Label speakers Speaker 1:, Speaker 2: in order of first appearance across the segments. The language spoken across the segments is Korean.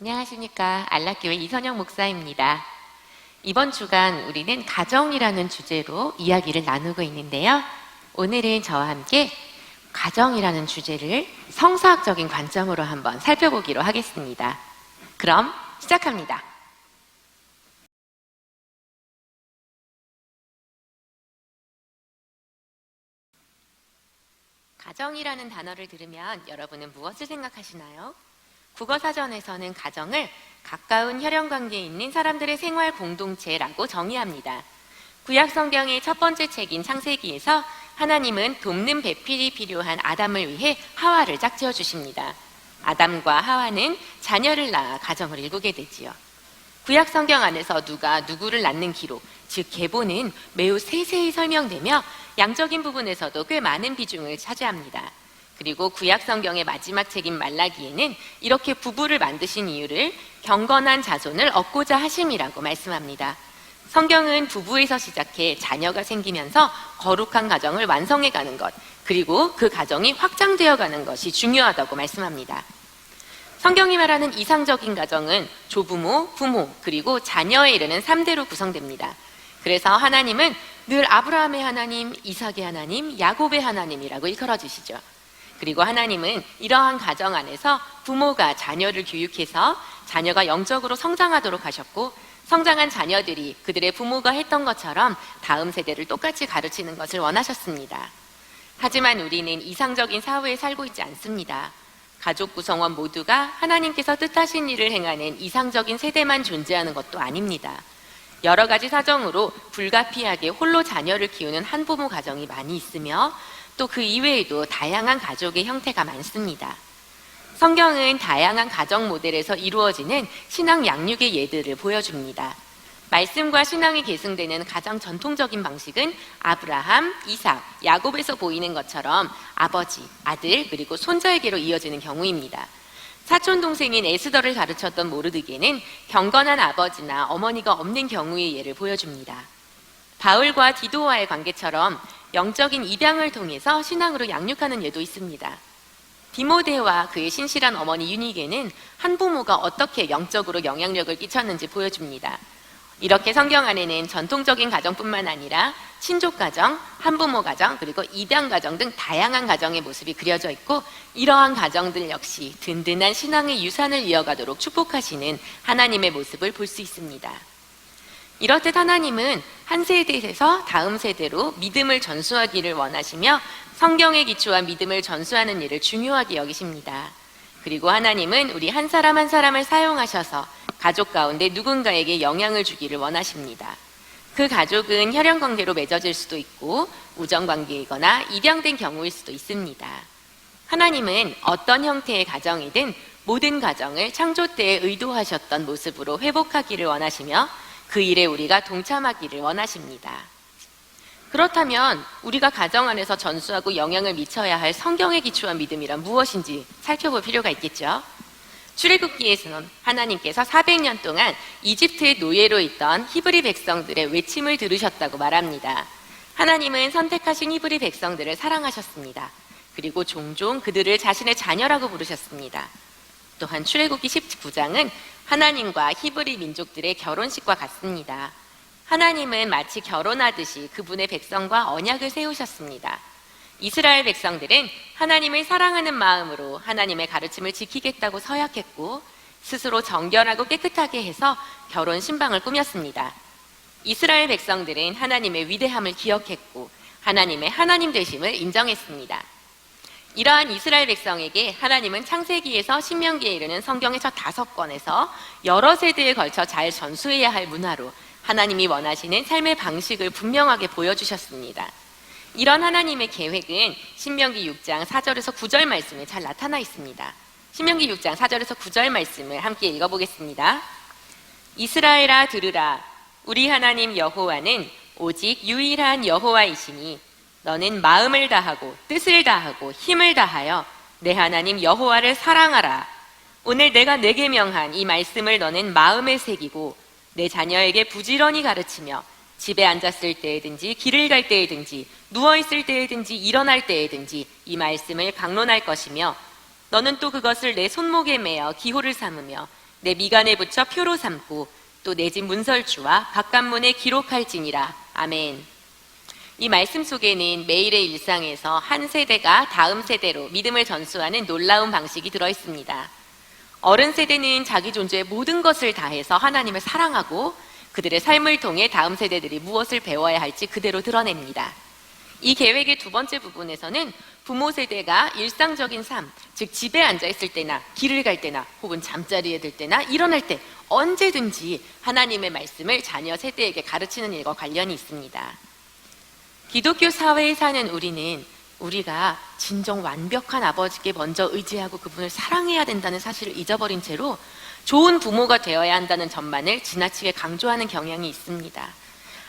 Speaker 1: 안녕하십니까. 안락교회 이선영 목사입니다. 이번 주간 우리는 가정이라는 주제로 이야기를 나누고 있는데요. 오늘은 저와 함께 가정이라는 주제를 성사학적인 관점으로 한번 살펴보기로 하겠습니다. 그럼 시작합니다. 가정이라는 단어를 들으면 여러분은 무엇을 생각하시나요? 국어사전에서는 가정을 가까운 혈연관계에 있는 사람들의 생활 공동체라고 정의합니다. 구약성경의 첫 번째 책인 창세기에서 하나님은 돕는 배필이 필요한 아담을 위해 하와를 짝지어 주십니다. 아담과 하와는 자녀를 낳아 가정을 이루게 되지요. 구약성경 안에서 누가 누구를 낳는 기록, 즉 계보는 매우 세세히 설명되며 양적인 부분에서도 꽤 많은 비중을 차지합니다. 그리고 구약성경의 마지막 책인 말라기에는 이렇게 부부를 만드신 이유를 경건한 자손을 얻고자 하심이라고 말씀합니다. 성경은 부부에서 시작해 자녀가 생기면서 거룩한 가정을 완성해가는 것, 그리고 그 가정이 확장되어가는 것이 중요하다고 말씀합니다. 성경이 말하는 이상적인 가정은 조부모, 부모, 그리고 자녀에 이르는 3대로 구성됩니다. 그래서 하나님은 늘 아브라함의 하나님, 이삭의 하나님, 야곱의 하나님이라고 일컬어 주시죠. 그리고 하나님은 이러한 가정 안에서 부모가 자녀를 교육해서 자녀가 영적으로 성장하도록 하셨고, 성장한 자녀들이 그들의 부모가 했던 것처럼 다음 세대를 똑같이 가르치는 것을 원하셨습니다. 하지만 우리는 이상적인 사회에 살고 있지 않습니다. 가족 구성원 모두가 하나님께서 뜻하신 일을 행하는 이상적인 세대만 존재하는 것도 아닙니다. 여러 가지 사정으로 불가피하게 홀로 자녀를 키우는 한부모 가정이 많이 있으며 또 그 이외에도 다양한 가족의 형태가 많습니다. 성경은 다양한 가정 모델에서 이루어지는 신앙 양육의 예들을 보여줍니다. 말씀과 신앙이 계승되는 가장 전통적인 방식은 아브라함, 이삭, 야곱에서 보이는 것처럼 아버지, 아들, 그리고 손자에게로 이어지는 경우입니다. 사촌 동생인 에스더를 가르쳤던 모르드게는 경건한 아버지나 어머니가 없는 경우의 예를 보여줍니다. 바울과 디도와의 관계처럼 영적인 입양을 통해서 신앙으로 양육하는 예도 있습니다. 디모데와 그의 신실한 어머니 유니게는 한부모가 어떻게 영적으로 영향력을 끼쳤는지 보여줍니다. 이렇게 성경 안에는 전통적인 가정뿐만 아니라 친족 가정, 한부모 가정, 그리고 입양 가정 등 다양한 가정의 모습이 그려져 있고, 이러한 가정들 역시 든든한 신앙의 유산을 이어가도록 축복하시는 하나님의 모습을 볼 수 있습니다. 이렇듯 하나님은 한 세대에서 다음 세대로 믿음을 전수하기를 원하시며 성경에 기초한 믿음을 전수하는 일을 중요하게 여기십니다. 그리고 하나님은 우리 한 사람 한 사람을 사용하셔서 가족 가운데 누군가에게 영향을 주기를 원하십니다. 그 가족은 혈연관계로 맺어질 수도 있고 우정관계이거나 입양된 경우일 수도 있습니다. 하나님은 어떤 형태의 가정이든 모든 가정을 창조 때에 의도하셨던 모습으로 회복하기를 원하시며 그 일에 우리가 동참하기를 원하십니다. 그렇다면 우리가 가정 안에서 전수하고 영향을 미쳐야 할 성경에 기초한 믿음이란 무엇인지 살펴볼 필요가 있겠죠. 출애굽기에서는 하나님께서 400년 동안 이집트의 노예로 있던 히브리 백성들의 외침을 들으셨다고 말합니다. 하나님은 선택하신 히브리 백성들을 사랑하셨습니다. 그리고 종종 그들을 자신의 자녀라고 부르셨습니다. 또한 출애굽기 19장은 하나님과 히브리 민족들의 결혼식과 같습니다. 하나님은 마치 결혼하듯이 그분의 백성과 언약을 세우셨습니다. 이스라엘 백성들은 하나님을 사랑하는 마음으로 하나님의 가르침을 지키겠다고 서약했고 스스로 정결하고 깨끗하게 해서 결혼 신방을 꾸몄습니다. 이스라엘 백성들은 하나님의 위대함을 기억했고 하나님의 하나님 되심을 인정했습니다. 이러한 이스라엘 백성에게 하나님은 창세기에서 신명기에 이르는 성경의 첫 5권에서 여러 세대에 걸쳐 잘 전수해야 할 문화로 하나님이 원하시는 삶의 방식을 분명하게 보여주셨습니다. 이런 하나님의 계획은 신명기 6장 4절에서 9절 말씀에 잘 나타나 있습니다. 신명기 6장 4절에서 9절 말씀을 함께 읽어보겠습니다. 이스라엘아 들으라. 우리 하나님 여호와는 오직 유일한 여호와이시니 너는 마음을 다하고 뜻을 다하고 힘을 다하여 내 하나님 여호와를 사랑하라. 오늘 내가 내게 명한 이 말씀을 너는 마음에 새기고 내 자녀에게 부지런히 가르치며 집에 앉았을 때에든지 길을 갈 때에든지 누워있을 때에든지 일어날 때에든지 이 말씀을 강론할 것이며 너는 또 그것을 내 손목에 매어 기호를 삼으며 내 미간에 붙여 표로 삼고 또 내 집 문설주와 바깥문에 기록할지니라. 아멘. 이 말씀 속에는 매일의 일상에서 한 세대가 다음 세대로 믿음을 전수하는 놀라운 방식이 들어있습니다. 어른 세대는 자기 존재의 모든 것을 다해서 하나님을 사랑하고 그들의 삶을 통해 다음 세대들이 무엇을 배워야 할지 그대로 드러냅니다. 이 계획의 두 번째 부분에서는 부모 세대가 일상적인 삶, 즉 집에 앉아있을 때나 길을 갈 때나 혹은 잠자리에 들 때나 일어날 때 언제든지 하나님의 말씀을 자녀 세대에게 가르치는 일과 관련이 있습니다. 기독교 사회에 사는 우리는 우리가 진정 완벽한 아버지께 먼저 의지하고 그분을 사랑해야 된다는 사실을 잊어버린 채로 좋은 부모가 되어야 한다는 점만을 지나치게 강조하는 경향이 있습니다.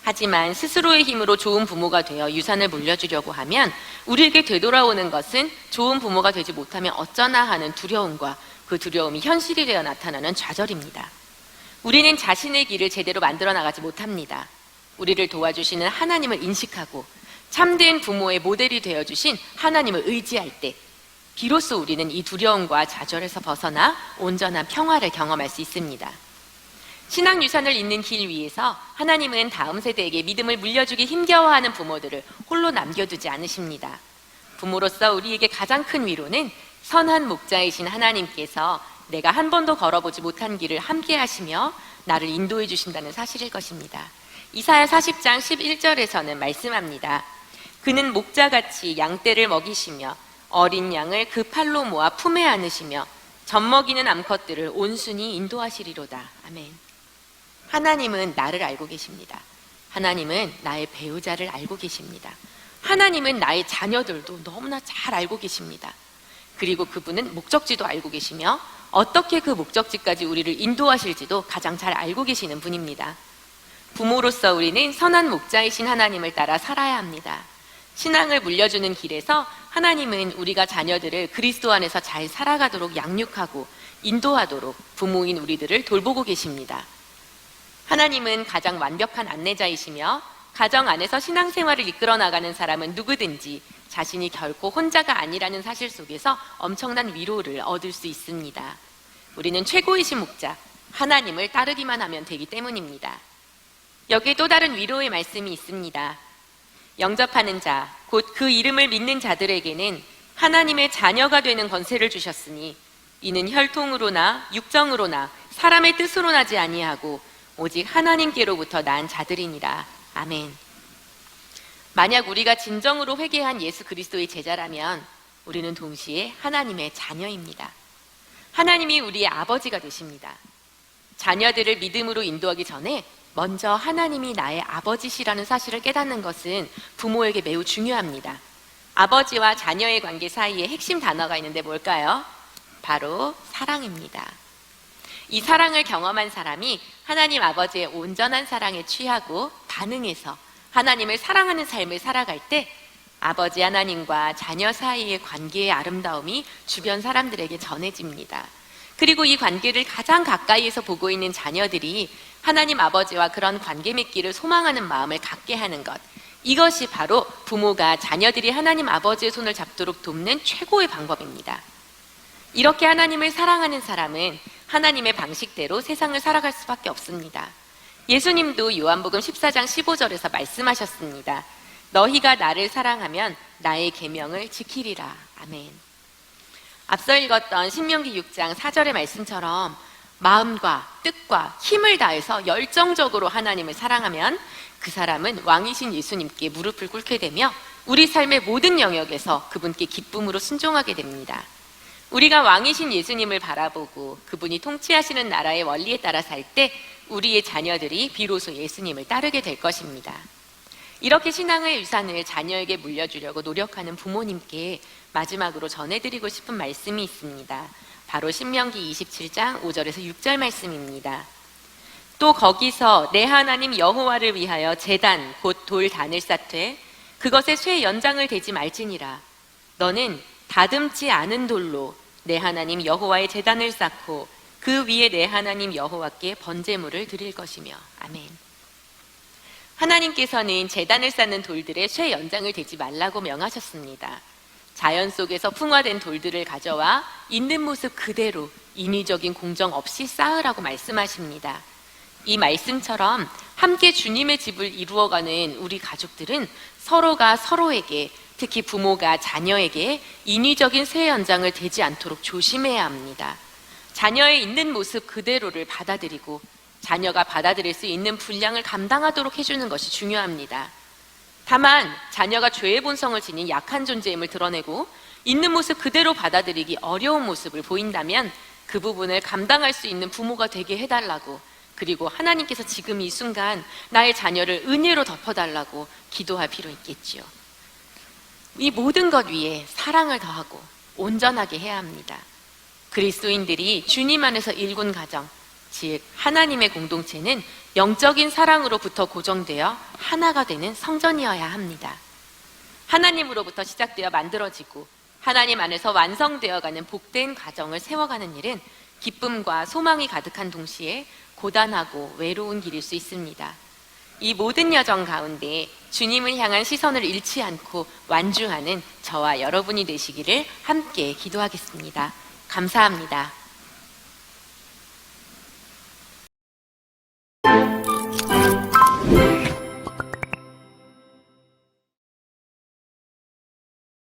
Speaker 1: 하지만 스스로의 힘으로 좋은 부모가 되어 유산을 물려주려고 하면 우리에게 되돌아오는 것은 좋은 부모가 되지 못하면 어쩌나 하는 두려움과 그 두려움이 현실이 되어 나타나는 좌절입니다. 우리는 자신의 길을 제대로 만들어 나가지 못합니다. 우리를 도와주시는 하나님을 인식하고 참된 부모의 모델이 되어주신 하나님을 의지할 때 비로소 우리는 이 두려움과 좌절에서 벗어나 온전한 평화를 경험할 수 있습니다. 신앙 유산을 잇는 길 위에서 하나님은 다음 세대에게 믿음을 물려주기 힘겨워하는 부모들을 홀로 남겨두지 않으십니다. 부모로서 우리에게 가장 큰 위로는 선한 목자이신 하나님께서 내가 한 번도 걸어보지 못한 길을 함께 하시며 나를 인도해 주신다는 사실일 것입니다. 이사야 40장 11절에서는 말씀합니다. 그는 목자같이 양떼를 먹이시며 어린 양을 그 팔로 모아 품에 안으시며 젖먹이는 암컷들을 온순히 인도하시리로다. 아멘. 하나님은 나를 알고 계십니다. 하나님은 나의 배우자를 알고 계십니다. 하나님은 나의 자녀들도 너무나 잘 알고 계십니다. 그리고 그분은 목적지도 알고 계시며 어떻게 그 목적지까지 우리를 인도하실지도 가장 잘 알고 계시는 분입니다. 부모로서 우리는 선한 목자이신 하나님을 따라 살아야 합니다. 신앙을 물려주는 길에서 하나님은 우리가 자녀들을 그리스도 안에서 잘 살아가도록 양육하고 인도하도록 부모인 우리들을 돌보고 계십니다. 하나님은 가장 완벽한 안내자이시며 가정 안에서 신앙생활을 이끌어 나가는 사람은 누구든지 자신이 결코 혼자가 아니라는 사실 속에서 엄청난 위로를 얻을 수 있습니다. 우리는 최고이신 목자, 하나님을 따르기만 하면 되기 때문입니다. 여기에 또 다른 위로의 말씀이 있습니다. 영접하는 자, 곧 그 이름을 믿는 자들에게는 하나님의 자녀가 되는 권세를 주셨으니 이는 혈통으로나 육정으로나 사람의 뜻으로 나지 아니하고 오직 하나님께로부터 난 자들이니라. 아멘. 만약 우리가 진정으로 회개한 예수 그리스도의 제자라면 우리는 동시에 하나님의 자녀입니다. 하나님이 우리의 아버지가 되십니다. 자녀들을 믿음으로 인도하기 전에 먼저 하나님이 나의 아버지시라는 사실을 깨닫는 것은 부모에게 매우 중요합니다. 아버지와 자녀의 관계 사이에 핵심 단어가 있는데 뭘까요? 바로 사랑입니다. 이 사랑을 경험한 사람이 하나님 아버지의 온전한 사랑에 취하고 반응해서 하나님을 사랑하는 삶을 살아갈 때 아버지 하나님과 자녀 사이의 관계의 아름다움이 주변 사람들에게 전해집니다. 그리고 이 관계를 가장 가까이에서 보고 있는 자녀들이 하나님 아버지와 그런 관계 맺기를 소망하는 마음을 갖게 하는 것, 이것이 바로 부모가 자녀들이 하나님 아버지의 손을 잡도록 돕는 최고의 방법입니다. 이렇게 하나님을 사랑하는 사람은 하나님의 방식대로 세상을 살아갈 수밖에 없습니다. 예수님도 요한복음 14장 15절에서 말씀하셨습니다. 너희가 나를 사랑하면 나의 계명을 지키리라. 아멘. 앞서 읽었던 신명기 6장 4절의 말씀처럼 마음과 뜻과 힘을 다해서 열정적으로 하나님을 사랑하면 그 사람은 왕이신 예수님께 무릎을 꿇게 되며 우리 삶의 모든 영역에서 그분께 기쁨으로 순종하게 됩니다. 우리가 왕이신 예수님을 바라보고 그분이 통치하시는 나라의 원리에 따라 살 때 우리의 자녀들이 비로소 예수님을 따르게 될 것입니다. 이렇게 신앙의 유산을 자녀에게 물려주려고 노력하는 부모님께 마지막으로 전해드리고 싶은 말씀이 있습니다. 바로 신명기 27장 5절에서 6절 말씀입니다. 또 거기서 내 하나님 여호와를 위하여 제단 곧 돌단을 쌓되 그것에 쇠 연장을 대지 말지니라. 너는 다듬지 않은 돌로 내 하나님 여호와의 제단을 쌓고 그 위에 내 하나님 여호와께 번제물을 드릴 것이며. 아멘. 하나님께서는 제단을 쌓는 돌들의 쇠 연장을 대지 말라고 명하셨습니다. 자연 속에서 풍화된 돌들을 가져와 있는 모습 그대로 인위적인 공정 없이 쌓으라고 말씀하십니다. 이 말씀처럼 함께 주님의 집을 이루어가는 우리 가족들은 서로가 서로에게, 특히 부모가 자녀에게 인위적인 쇠 연장을 대지 않도록 조심해야 합니다. 자녀의 있는 모습 그대로를 받아들이고 자녀가 받아들일 수 있는 분량을 감당하도록 해주는 것이 중요합니다. 다만 자녀가 죄의 본성을 지닌 약한 존재임을 드러내고 있는 모습 그대로 받아들이기 어려운 모습을 보인다면 그 부분을 감당할 수 있는 부모가 되게 해달라고, 그리고 하나님께서 지금 이 순간 나의 자녀를 은혜로 덮어달라고 기도할 필요 있겠지요. 이 모든 것 위에 사랑을 더하고 온전하게 해야 합니다. 그리스도인들이 주님 안에서 일군 가정, 즉 하나님의 공동체는 영적인 사랑으로부터 고정되어 하나가 되는 성전이어야 합니다. 하나님으로부터 시작되어 만들어지고 하나님 안에서 완성되어가는 복된 가정을 세워가는 일은 기쁨과 소망이 가득한 동시에 고단하고 외로운 길일 수 있습니다. 이 모든 여정 가운데 주님을 향한 시선을 잃지 않고 완주하는 저와 여러분이 되시기를 함께 기도하겠습니다. 감사합니다.